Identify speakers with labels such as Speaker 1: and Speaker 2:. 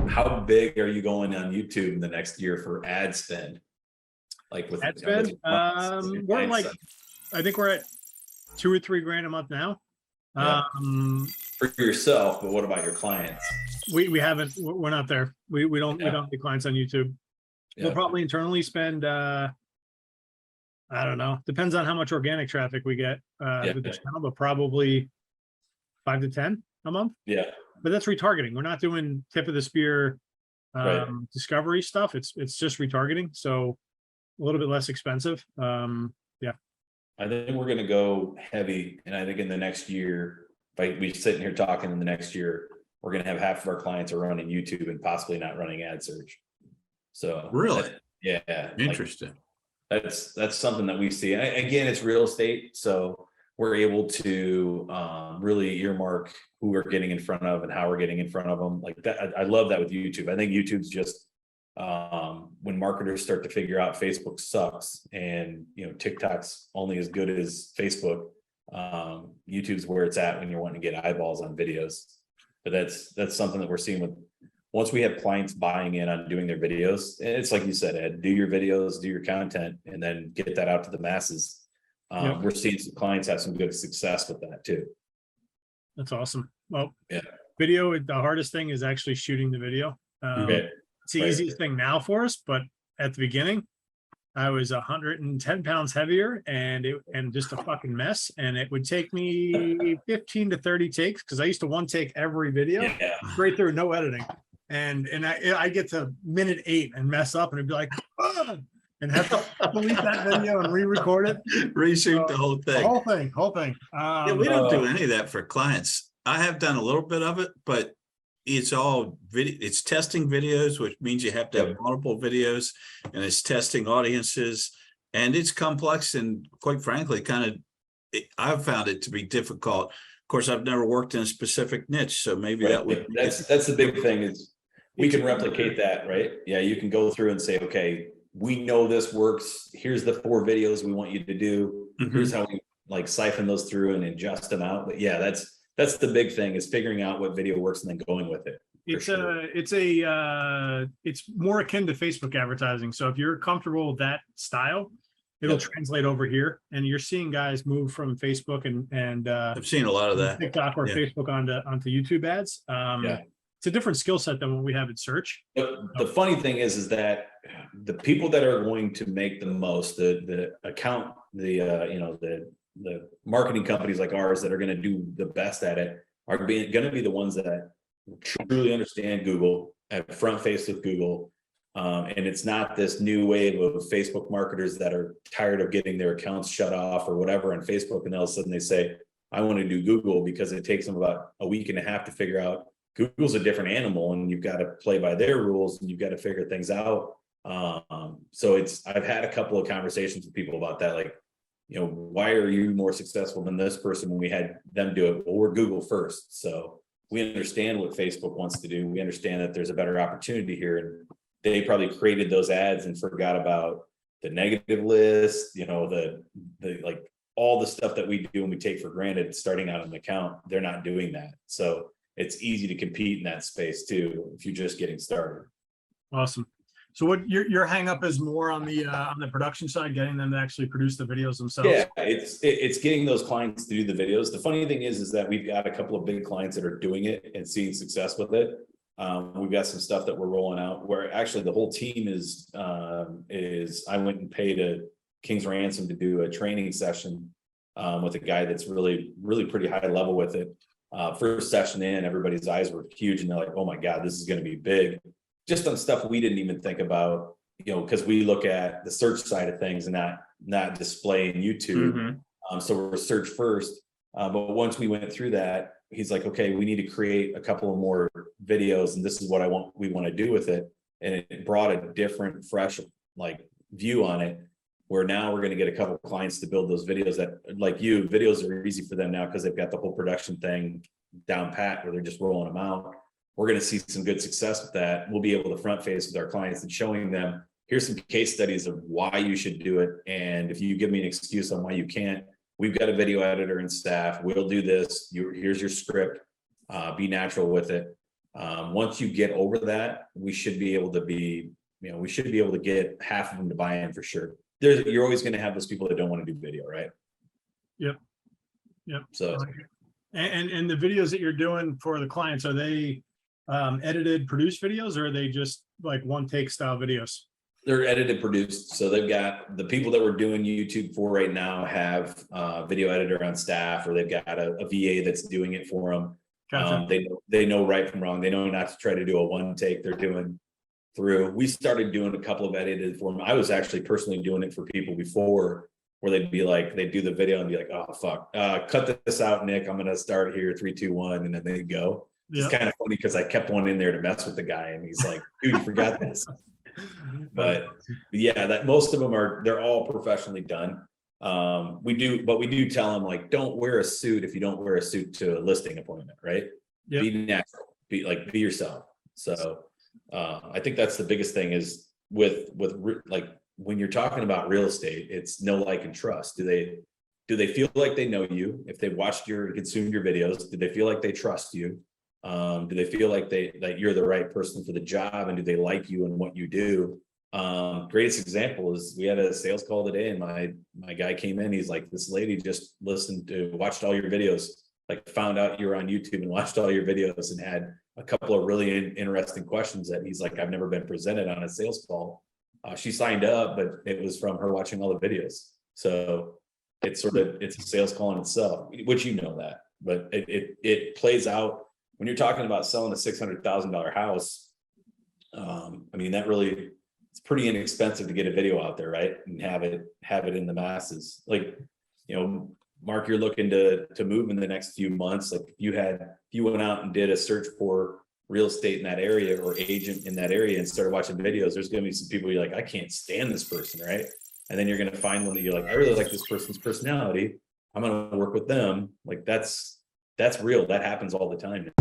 Speaker 1: how big are you going on YouTube in the next year for ad spend? Like with
Speaker 2: ad spend, we're like, I think we're at $2 or $3 grand a month now.
Speaker 1: Yeah. For yourself, but what about your clients?
Speaker 2: We haven't, we're not there. We don't get clients on YouTube. We'll probably internally spend I don't know, depends on how much organic traffic we get with the channel, but probably 5 to 10 a month. But that's retargeting. We're not doing tip of the spear discovery stuff. It's just retargeting, so a little bit less expensive.
Speaker 1: I think we're going to go heavy, and I think in the next year, like we sitting here talking, in the next year, we're going to have half of our clients are running YouTube and possibly not running ad search. So
Speaker 3: really,
Speaker 1: interesting. Like, that's something that we see. And again, it's real estate, so we're able to really earmark who we're getting in front of and how we're getting in front of them. Like that, I love that with YouTube. I think YouTube's just when marketers start to figure out Facebook sucks and TikTok's only as good as Facebook, YouTube's where it's at when you're wanting to get eyeballs on videos. But that's something that we're seeing with, once we have clients buying in on doing their videos, it's like you said, Ed, do your videos, do your content, and then get that out to the masses. We're seeing some clients have some good success with that too. That's
Speaker 2: awesome. Well, video, the hardest thing is actually shooting the video. It's the easiest thing now for us, but at the beginning, I was 110 pounds heavier and just a fucking mess. And it would take me 15 to 30 takes because I used to one take every video straight through, no editing. And I get to minute 8 and mess up and it'd be like, and have to delete that video and re-record it.
Speaker 3: Reshoot the whole thing.
Speaker 2: Whole thing.
Speaker 3: We don't do any of that for clients. I have done a little bit of it, but it's all video. It's testing videos, which means you have to have multiple videos, and it's testing audiences, and it's complex and quite frankly, I've found it to be difficult. Of course, I've never worked in a specific niche, so maybe that's
Speaker 1: the big thing is we can replicate that, right? Yeah, you can go through and say, okay, we know this works. Here's the 4 videos we want you to do. Here's how we like siphon those through and adjust them out. But yeah, that's the big thing, is figuring out what video works and then going with it.
Speaker 2: It's more akin to Facebook advertising. So if you're comfortable with that style, it'll translate over here. And you're seeing guys move from Facebook and
Speaker 3: I've seen a lot of that
Speaker 2: TikTok or Facebook onto YouTube ads. It's a different skill set than what we have at search.
Speaker 1: The funny thing is that the people that are going to make the most, the marketing companies like ours that are going to do the best at it are going to be the ones that truly understand Google, have front face with Google. And it's not this new wave of Facebook marketers that are tired of getting their accounts shut off or whatever on Facebook. And all of a sudden they say, I want to do Google, because it takes them about a week and a half to figure out Google's a different animal and you've got to play by their rules and you've got to figure things out. So I've had a couple of conversations with people about that. Like, why are you more successful than this person when we had them do it? Well, we're Google first. So we understand what Facebook wants to do. We understand that there's a better opportunity here. And they probably created those ads and forgot about the negative list, the like all the stuff that we do and we take for granted starting out an account. They're not doing that. So it's easy to compete in that space too, if you're just getting started.
Speaker 2: Awesome. So what your hang up is more on the production side, getting them to actually produce the videos themselves?
Speaker 1: Yeah, it's getting those clients to do the videos. The funny thing is that we've got a couple of big clients that are doing it and seeing success with it. We've got some stuff that we're rolling out where actually the whole team is I went and paid a King's ransom to do a training session with a guy that's really, really pretty high level with it. First session in, everybody's eyes were huge and they're like, oh my God, this is going to be big. Just on stuff we didn't even think about, because we look at the search side of things and not display in YouTube. So we're search first. But once we went through that, he's like, okay, we need to create a couple of more videos and this is what we want to do with it. And it brought a different, fresh view on it, where now we're going to get a couple of clients to build those videos that, like videos are easy for them now because they've got the whole production thing down pat where they're just rolling them out. We're going to see some good success with that. We'll be able to front face with our clients and showing them, here's some case studies of why you should do it. And if you give me an excuse on why you can't, we've got a video editor and staff. We'll do this. Here's your script. Be natural with it. Once you get over that, we should be able to get half of them to buy in for sure. You're always going to have those people that don't want to do video, right?
Speaker 2: Yep.
Speaker 1: So,
Speaker 2: and the videos that you're doing for the clients, are they edited, produced videos, or are they just like one take style videos?
Speaker 1: they're edited, produced. So they've got the people that we're doing YouTube for right now have a video editor on staff, or they've got a VA that's doing it for them.
Speaker 2: Gotcha.
Speaker 1: They know right from wrong. They know not to try to do a one take. They're doing through. We started doing a couple of edited for them. I was actually personally doing it for people before, where they'd be like, they'd do the video and be like, oh fuck, cut this out, Nick. I'm gonna start here, 3, 2, 1, and then they'd go. It's kind of funny because I kept one in there to mess with the guy, and he's like, dude, you forgot this. But yeah, that most of them they're all professionally done. We do tell them, like, don't wear a suit if you don't wear a suit to a listing appointment, right?
Speaker 2: Yep.
Speaker 1: Be natural, be yourself. So I think that's the biggest thing is with like when you're talking about real estate, it's know, like, and trust. Do they feel like they know you? If they've watched consumed your videos, do they feel like they trust you? Do they feel like that you're the right person for the job, and do they like you and what you do? Greatest example is we had a sales call today, and my guy came in. He's like, this lady just watched all your videos, like found out you were on YouTube and watched all your videos, and had a couple of really interesting questions that he's like, I've never been presented on a sales call. She signed up, but it was from her watching all the videos. So it's a sales call in itself, which that, but it plays out when you're talking about selling a $600,000 house. I mean, it's pretty inexpensive to get a video out there, right? And have it in the masses. Like, Mark, you're looking to move in the next few months. Like, if you went out and did a search for real estate in that area or agent in that area and started watching videos, there's going to be some people you're like, I can't stand this person, right? And then you're going to find one that you're like, I really like this person's personality. I'm going to work with them. Like, that's real. That happens all the time.